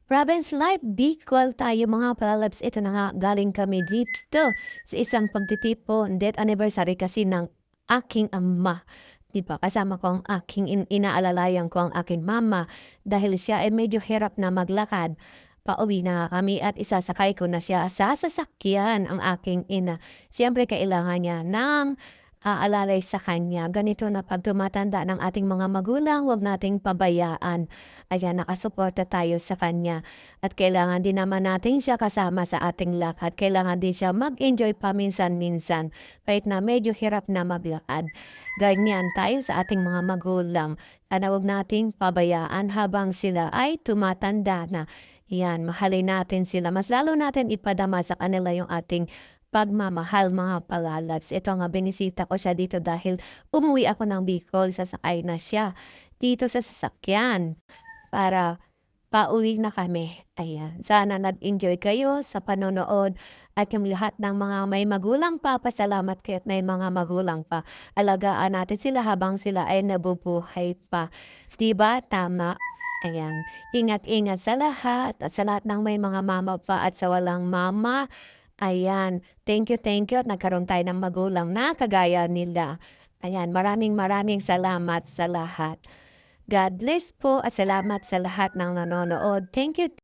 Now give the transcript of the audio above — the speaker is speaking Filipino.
Province Life, Bicol tayo mga palabs. Ito na nga, galing kami dito sa isang pagtitipon. Death anniversary kasi ng aking ama. 'Di ba? Kasama ko ang aking inaalalayan ko ang aking mama dahil siya ay medyo hirap na maglakad. Pauwi na kami at isasakay ko na siya sa sasakyan ang aking ina. Siyempre kailangan niya ng alalay sa kanya. Ganito na 'pag tumatanda ng ating mga magulang, 'wag nating pabayaan. Ayan, nakasuporta tayo sa kanya at kailangan din naman natin siya kasama sa ating lakad. Kailangan din siya mag-enjoy paminsan-minsan kahit na medyo hirap na maglakad. Ganyan tayo sa ating mga magulang. Sana 'wag nating pabayaan habang sila ay tumatanda na. Yan, mahalin natin sila. Mas lalo natin ipadama sa kanila yung ating pagmamahal mga palalabs. Ito nga binisita ko siya dito dahil umuwi ako ng Bicol, sasakay na siya dito sa sasakyan para pauwi na kami. Ayan, sana nag-enjoy kayo sa panonood at yung lahat ng mga may magulang pa, pasalamat kayo at may mga magulang pa. Alagaan natin sila habang sila ay nabubuhay pa. 'Di ba tama? Ayan, ingat-ingat sa lahat at sa lahat ng may mga mama pa at sa walang mama. Ayan, thank you at nagkaroon tayo ng magulang na kagaya nila. Ayan, maraming maraming salamat sa lahat. God bless po at salamat sa lahat ng nanonood. Thank you.